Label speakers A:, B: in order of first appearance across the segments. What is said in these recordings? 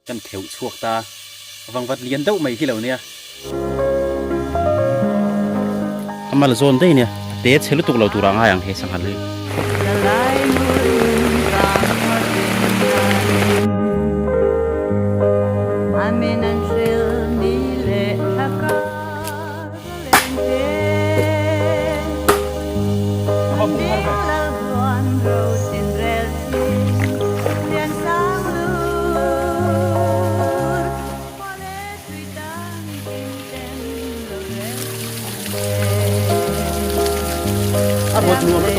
A: กันเถียวชวกตาวังวัดเลียนเต้าไม่ที่เหล่านี้ทำมาละโซนได้เนี่ยเดชเชลุตุกเราตุรังหาอย่างเฮสังหันเลยรถนัวมัน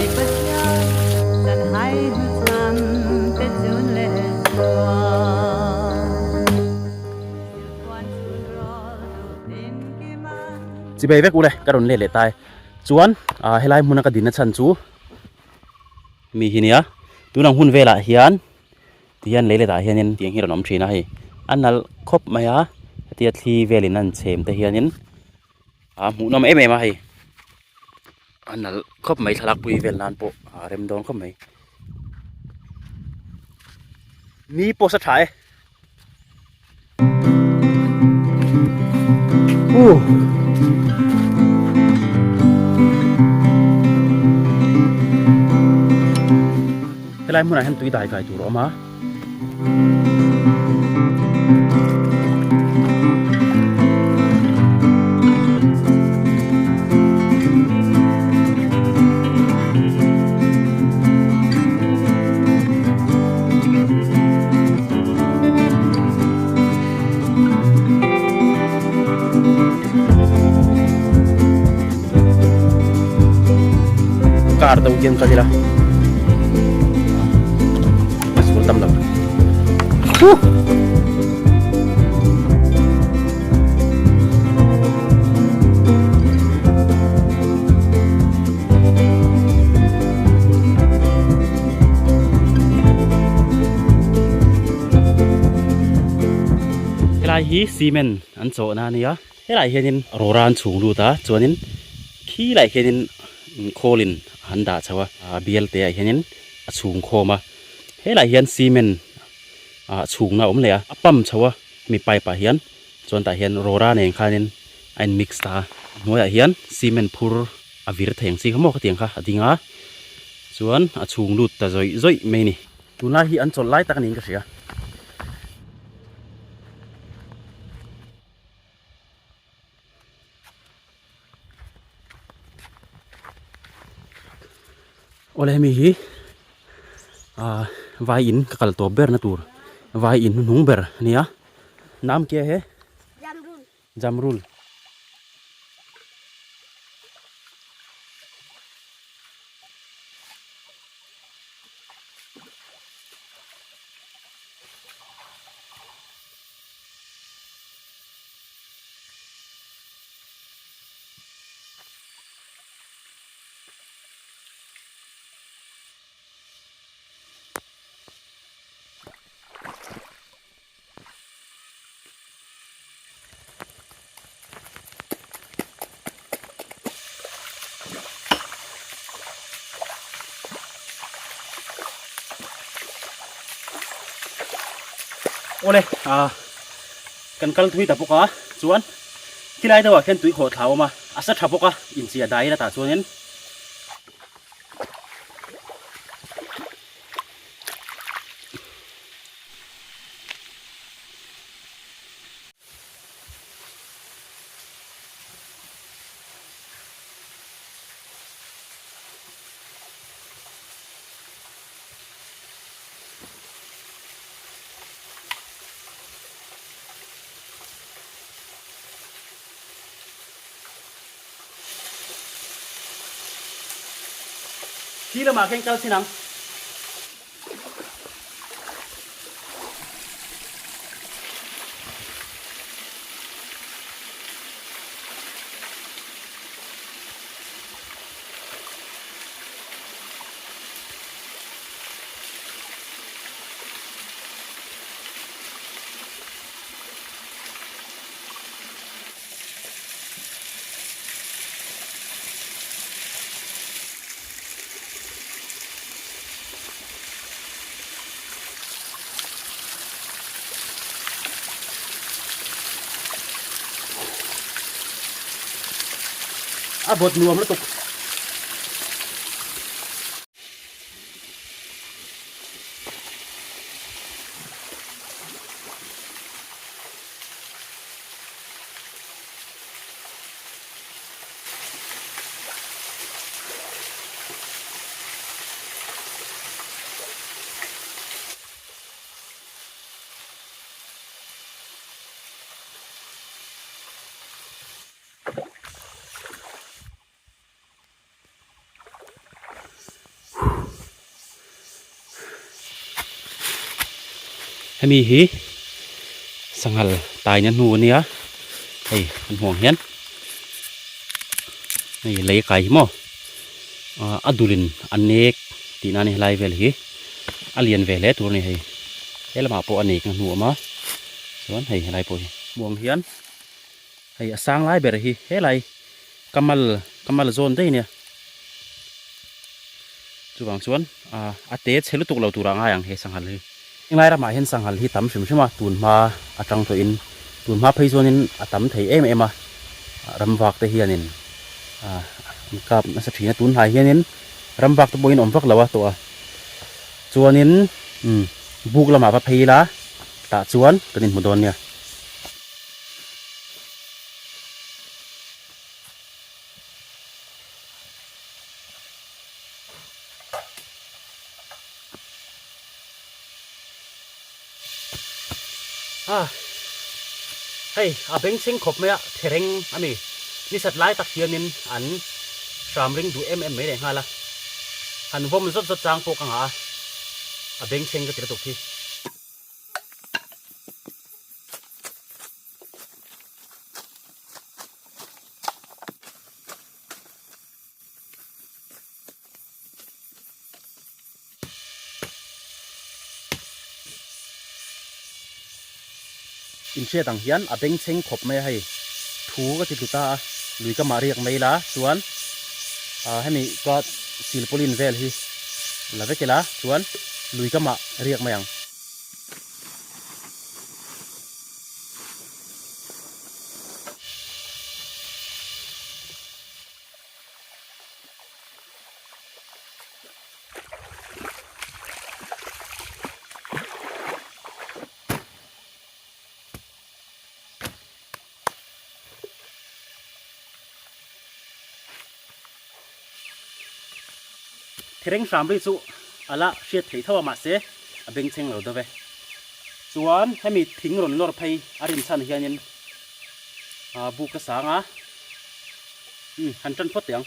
A: สิเบยเวกูเลยกระโดดเล่ตายจวนเฮลัยมุนักดินนัชันจูมีหินเนียตัวนังหุ่นเวลาเฮียนที่ยันเล่ตายเฮียนที่ยังฮิโรน้ำทรีนะให้อันนั้นครบไหมอะที่ที่เวลินันเชมแต่เฮียนหมูน้ำเอ็มมาให้อันนั้นครบไหมทะลักปุยเวลนานโปเร็มโดนครบไหมมีโปสถ่ายเฮลัยมุนัยหันตุยได้ไกลตัวรอมาการ์ดตัวเกมกันดีละมาสกุลตำลับเฮลัยฮีซีเมนอันโซนานี่อะเฮลัยเห็นโรรานสูงดูตาจวนนี้ขี้ไหลเห็นโคลินหันดาชาวเบียลเตะเห็นสูงโคมาเฮลัยเห็นซีเมนสูงนะเลยปั๊มชาวมีไปป่ะเห็นจวนแต่เห็นโรรานเองค่ะนี่ไอ้มิกซ์ตาหัวเห็นซีเมนพูร์อวิร์เทงซีเขาบอกเตียงค่ะจริงอ่ะจวนสูงดูแต่จ่อยไม่นี่ตุลาฮีอันโซไล่ตะกันเองก็เสียโอเลมีฮีวายอินกับตัวเบอร์นะตัววายอินนุ่งเบอร์เนี่ยน้ำเกี่ยเหจัมรุลโอเลกันกัลทุยตะปกะจวนที่ไรตัวเข็นตุยโขดเขามาอาศัยทับปกะอินเสียได้ละตาจวนนี้ที่เรามาแข่งกันสินัง บดนวมแล้วตุกให้มีหีสังหารตายยันหูนี่อ่ะไอ้มันห่วงเห็นนี่เลยไก่หม้อดูลินอันเนกตีนั่นนี่ไล่เวลหีอเลียนเวลตัวนี้ให้เฮ้ยละมาปอันเนกหัวมาส่วนให้ไล่ปอยห่วงเห็นให้สร้างไล่เบรหีเฮ้ยไล่กำมลโซนได้เนี่ยจุบางส่วนอาเตะเชลุตุกเราตัวร่างอย่างเฮสังหารเลยยังไงเรามาเห็นสังหารที่ตั้มใช่ไหมตูนมาจังตัวอินตูนมาไปส่วนนี้ตั้มไทยเอ็มรำวักแต่เฮียนินกับนักศึกษาตูนหายเฮียนินรำวักตัวบอินอมฟักแล้ววะตัวส่วนนี้บุกเรามาไปละตาส่วนตัวนี้หมดโดนเนี่ยเฮ้ยอาเบงซิงขบไหมอะเทเรงอันนี้นี่สัตว์ไล่ตักเทียนินอันสามริงดูไม่ได้ฮะละอันว่ามันสดจางโปกังหาอาเบงซิงก็ติดตุกที่อินเชียต่างเฮียนอาเบงซิงขบไม่ให้ถูก็ติดตุตาลุยก็มาเรียกไม่ละส่วนให้มีก็ซิลโพลินเวลฮีแล้วก็เจละส่วนลุยก็มาเรียกไม่ยังเทเรงสามริสุอะไรเชียร์เท่ามาเสอาเบงซิงเราด้วยส่วนให้มีทิ้งหล่นลอดไปอาริมสันเฮียนินบุกกระสังหันจันพดเตียง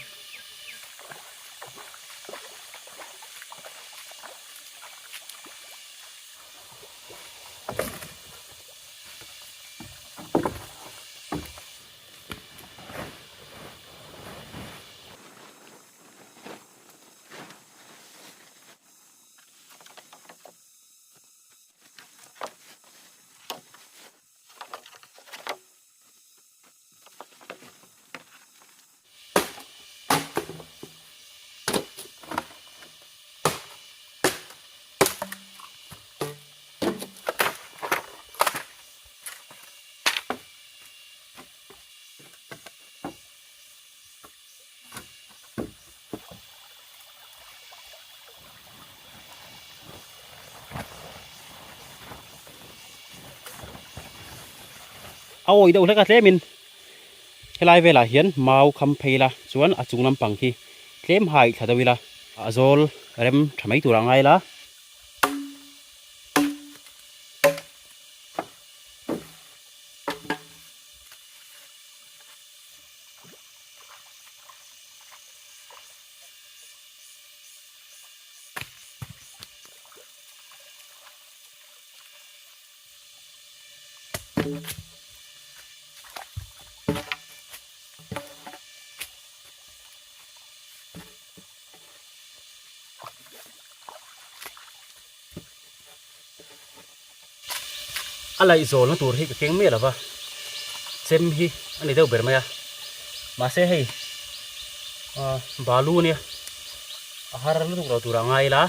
A: เอาอีกเดี๋ยวเล็กกระเทมินให้ไล่เวลาเห็นมาเอาคำเพลาส่วนอาจุงน้ำปังที่เคลมหายถ้าเวลาอาโซลเริ่มทำไมตัวร่างไงล่ะอะไรโซลตัวที่เก่งไม่หรอวะเซมฮีอันนี้เดี๋ยวเบิร์มามาเซ่ให้บาลูเนี่ยอาหารนั่นตัวร่างไงล่ะ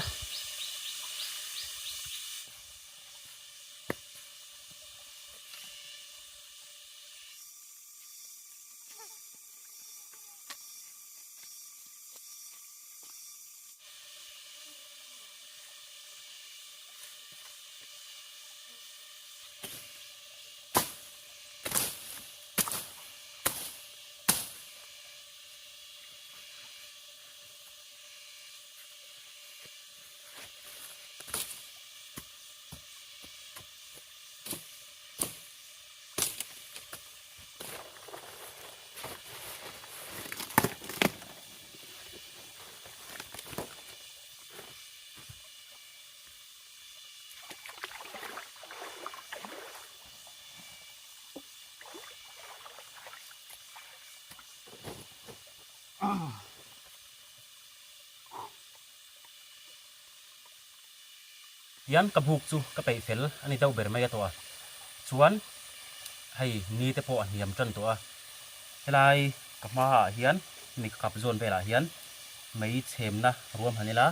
A: ยันกับบุกจูกับไปเฟลอันนี้เดาเบอร์ไม่ตัวชวนให้นี่แต่พอเหี่ยมจนตัวเวลากับมาเฮียนนี่กับโซนไปละเฮียนไม่เชื่อมนะรวมหันนี่ละ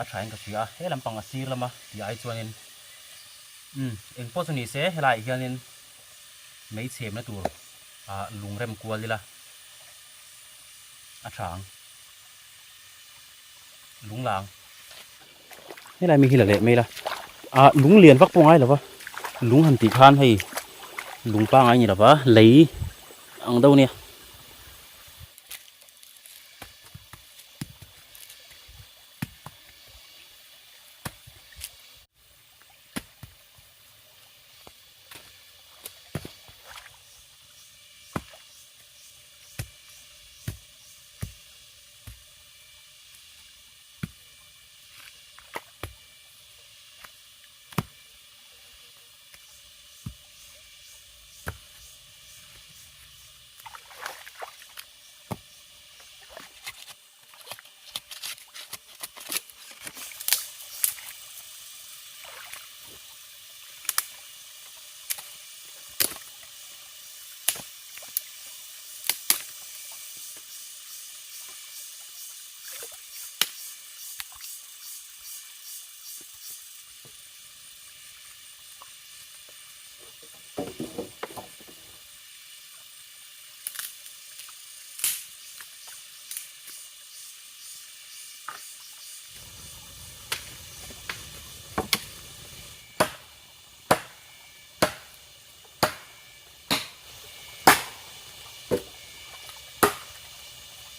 A: ใช้กับเสียเฮ้ลำปังอาศัยละมาที่ไอ้ชวนนี่เองพอสนิทเสียเวลาเฮียนไม่เชื่อมนะตัวลุงเริ่มกลัวเลยละช้างลุงหลังนี่อะไรมีกี่ละเละไม่ละลุงเรียนฟักปงไอ้หรอวะลุงหันตีคานให้ลุงป้างไอ้นี่หรอวะเลยอังเดาเนี่ย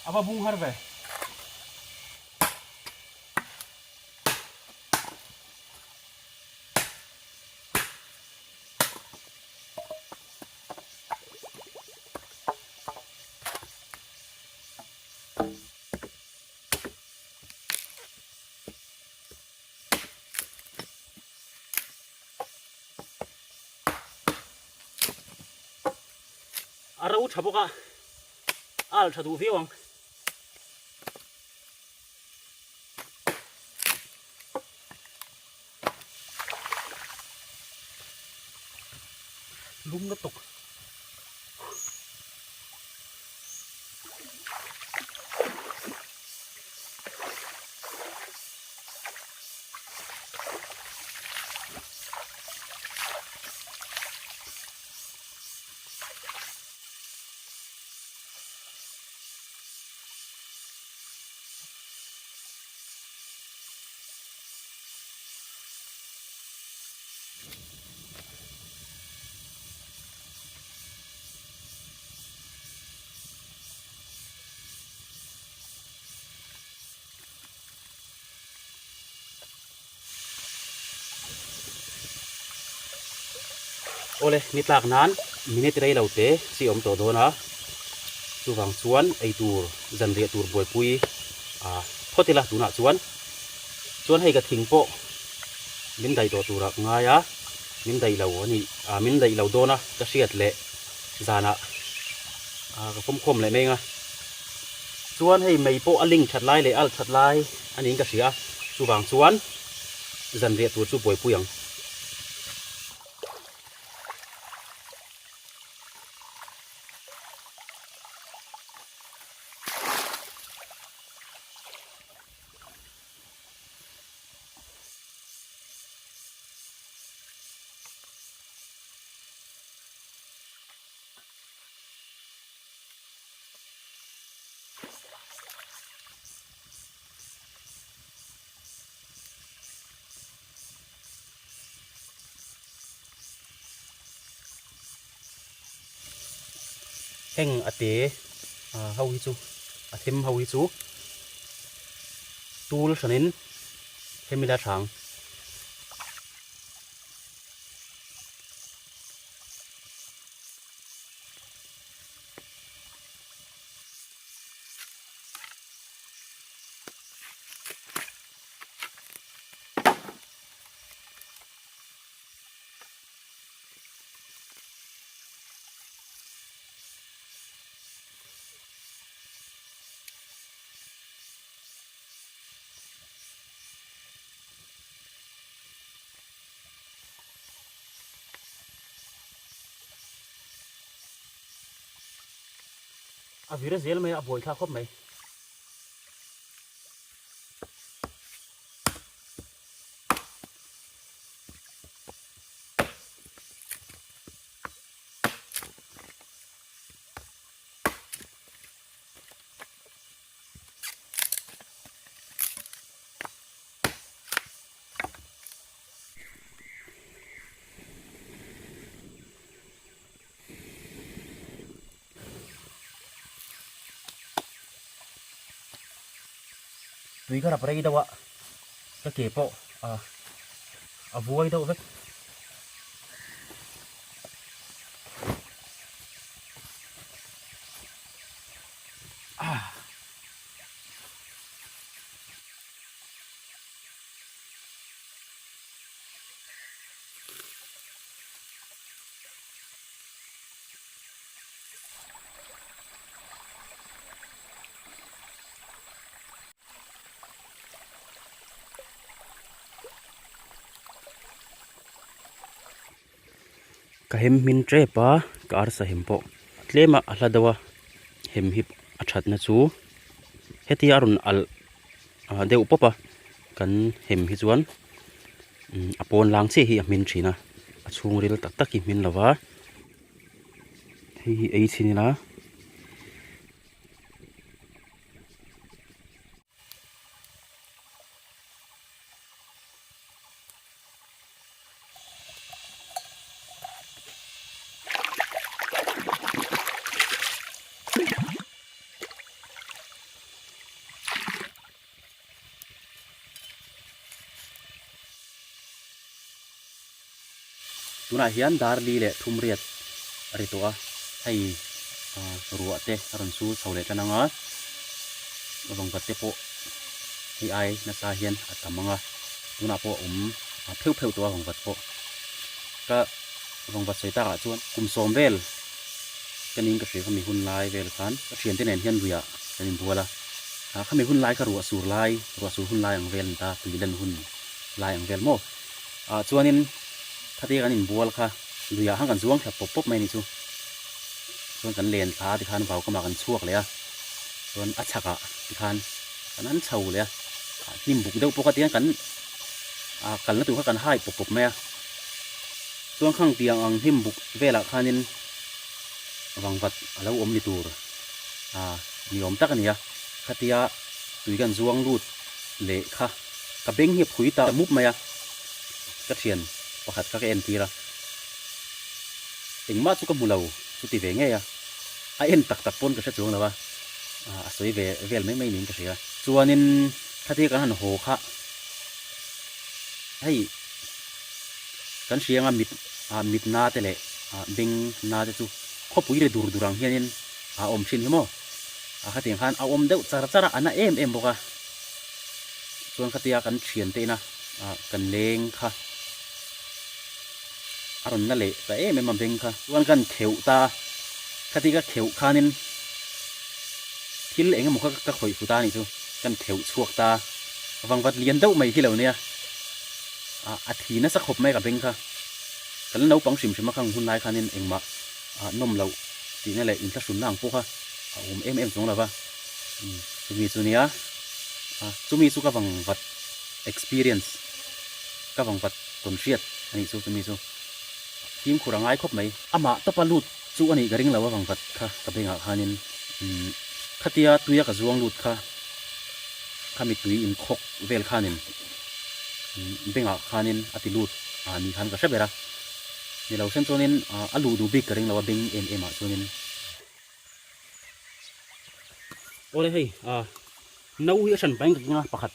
A: apa bung harve arau chaboka al chadu fiwang lum nó tục ole nit lak nan minute rei laute si om to do na chu wang chuan ei tur zan re tur boi pui thotila tu na chuan hei ka thing po min dai to tura nga ya min dai lo ani min dai lo do na ka hriat le zana ka khom le mai nga chuan hei mei po aling that lai le al that lai ani ka hria chu wang chuan zan re tur chu boi puyang heng ate hau hi chu athim hau hi chu tul sanin hemila thang à vì nó dễ mà à bồi khá khóc mày tùy cái đập đây đâu ạ cái kẹp bộ à vuôi đâu vậy à kahem min trepa kar sa himpo tlema ahladawa hem hip achat na chu heti arun al deu popa kan hem hi chuan apon lang che hi min thina achung ril tak tak hi min lawa hi ei chinina tuna hian darli le thumriat aritua hei ruate aron su chole tananga lawang katte po hi ai na sa hian atamanga tuna po pheu pheu to wang vat po ka wang vat soita ka chuan kum som vel kaning ka hre khami hun lai vel khan ka thian te nen hian ruya kanin buala khami hun lai ka ruwa sur hun lai ang vel ta tuilan hun lai ang vel mo chuanin thati kan in bual kha luya hang kan zuang thap pop pop mai ni chu chuan kan len thla ti khan bau kama kan chuak le a chuan achaka ti khan kan an chho le a nim buk deuh pokatian kan kal na tu kha kan hai pop pop mai a chuan khang tiang ang him buk vela khanin wangvat alo om ni tur ni om tak ania khatia tui kan zuang lut le kha ka beng hi phui ta mup mai a ka thian pakhat ka en tira engma chu ka mulo chu ti ve nge ya a en tak tak pon ka sa chuang lawa a soi ve vel mai mai nin ka sia chuanin thati kan han ho kha hei kan sianga mit na te le beng na te chu khopui re dur durang hianin om thin hi mo khating khan a om deuh chara chara ana em boka chuan khatia kan thian te na kan leng kha aron na le ta em beng kha chuan kan kheu ta khati ka kheu khanin thil eng mo ka khoi futa ni chu kan kheu chuak ta wangwat lian deuh mai hi lo nia a thina sa khop mai ka beng kha kan no pang sim sim khang hun lai khanin engma nom lo ti na le in ta sun nang po kha em chong lawa chumi chu nia chumi chu ka wangwat experience ka wangwat ton riat ani chu chumi chu kim khurangai khop mai ama topalut chu ani garing lawa wangwat kha ka benga khanin khatia tuya ka zuang lut kha khami tui in khok vel khanin benga khanin atilut ni khan ka sabera ni lo sen chonin alu du big garing lawa beng em a chonin ole hei nau hi san bang ka nga pakhat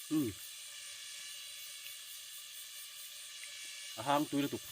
A: หางตุยละตุก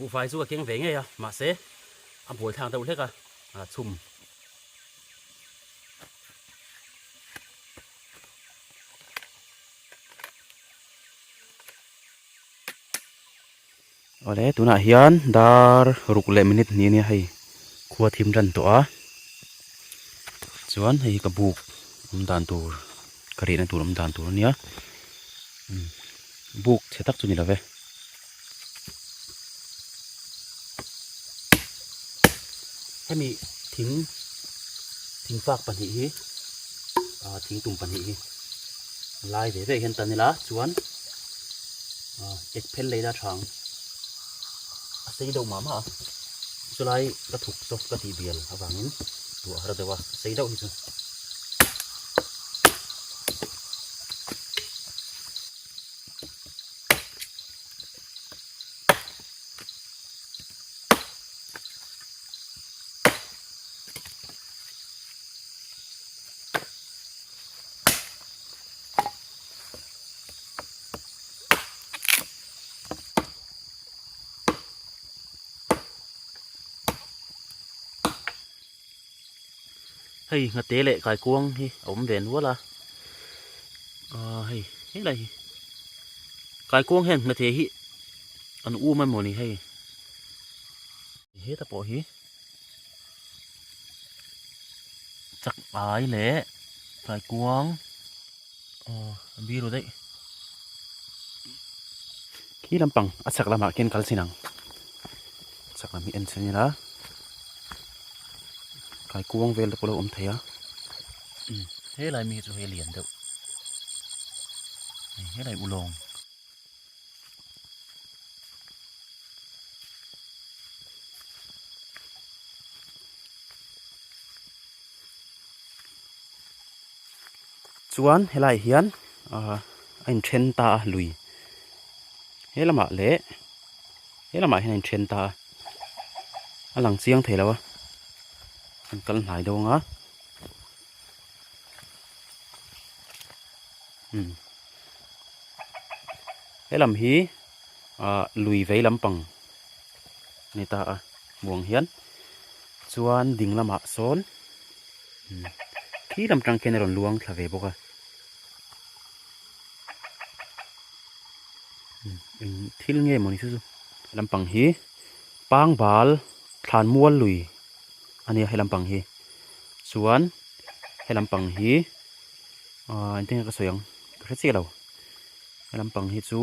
A: บุไฟสู้กับเก่งเวงไงอะมาเซ่อันบวยทางตะวันเล็กอะชุ่มเอาเลยตัวน่ะเฮียนดาร์รุกเล่มินิดนี้เนี่ยให้ขวดทิมรันตัวส่วนให้กระบุกดานตัวกระเรียนตัวดานตัวเนี่ยบุกเสตักจุนี่ละเว้ให้มีทิ้งฝากปันหีทิ้งตุ่มปันหีลายเดี๋ยวเห็นตอนนี้ละส่วนเอ็ดเพนเลยด้าทางใส่ดอกหมามาสุดท้ายก็ถูกซอกก็ตีเบียร์เอาแบบนี้ตัวเราเดี๋ยวว่าใส่ดอกที่สุดเฮ้ยงาเตะเละไก่กวงเฮ้ยอมเด่นวัวละเฮ้ยเฮ้ยอะไรไก่กวงเห็นงาเตะฮิอันอู้มันหมดนี่เฮ้ยเฮ้ยตะปอเฮ้ยจักตายเละไก่กวงบีรู้ได้ขี้ลำปังอัดสักละมาเกินกัลสินังสักละมีเอ็นเซนี่ละไก่กวงเวลตะปออมเทียเฮ้ยอะไรมีตัวเฮเลียนเด้อเฮ้ยอะไรอุลงส่วนเฮลัยเฮียนอันเทรนตาลุยเฮละมาเละเฮละมาเห็นเทรนตาหลังเสียงเถอะแล้ววะมันกันหลายดวงอ่ะเฮลำฮีลุยไว้ลำปังนี่ตาบวงเฮียนส่วนดิ่งละมาโซนที่ลำจังเคนรอนลวงทะเลบกะที่เงี้ยมันนี่สุดลำปังฮีปางบาลทานมัวลุยอันนี้ให้ลำปังฮีส่วนให้ลำปังฮีอันนี้ก็สวยงก็เสียแล้วให้ลำปังฮีจู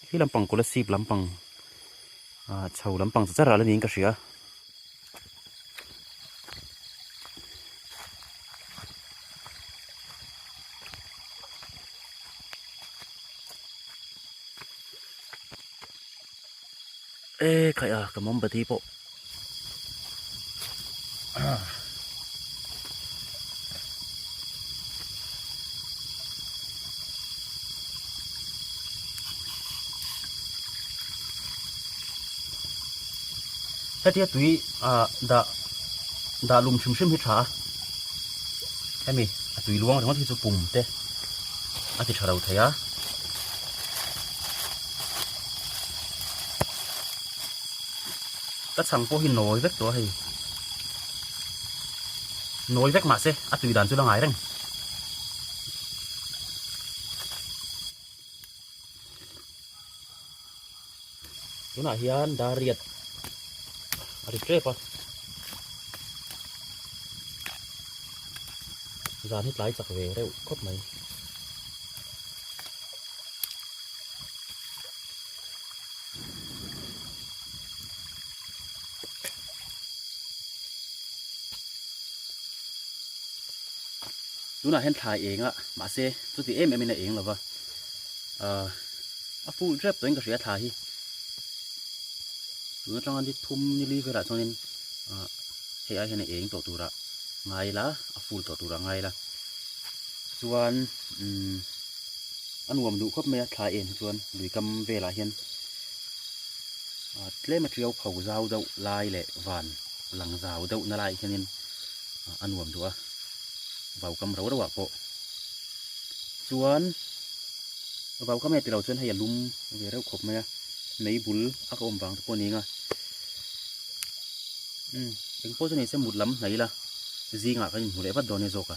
A: ที่ลำปังกุลสีบลำปังชาวลำปังจะอะไรนี่ก็เสียใครกับมอมปฏิโปถ้าเทียตุยดาลุมชิมฮิตราใช่ไหมตุยล้วงถึงว่าที่จะปุ่มเต้อาทิตย์เราเทียก็สั่งพวกหินน้อยเวกตัวให้น้อยเวกมาเซ่ตุยด่านจุดละไงเร่งตัวน่ะเฮียนดาเรียดอะไรเจ็บปะ dàn hết lái chặt về đây cốp mày chú nào hẹn thải ếng á mà xe chú thì em là ếng là vâng phụ rep tôi anh có sẽ thải hi chú trong anh đi thum như li về lại cho nên hệ ai này ếng tổ tụ ra ngay là phụ tổ tụ ra ngay là chuan anh uống đủ khắp mấy thải ếng chuan lùi cầm về lại hiền lấy material khẩu dao đậu lai lệ vàn lằng rào đậu na lại cho nên anh uống đủ vào cầm rau đâu bộ chuan vào cầm này từ đầu chuan hay là lum về đâu khop mấy mấy bún ác ôm vàng tụi này nghe cái phố này sẽ một lắm này là gì ngã cái nhìn lẽ bắt đồ này rồi cả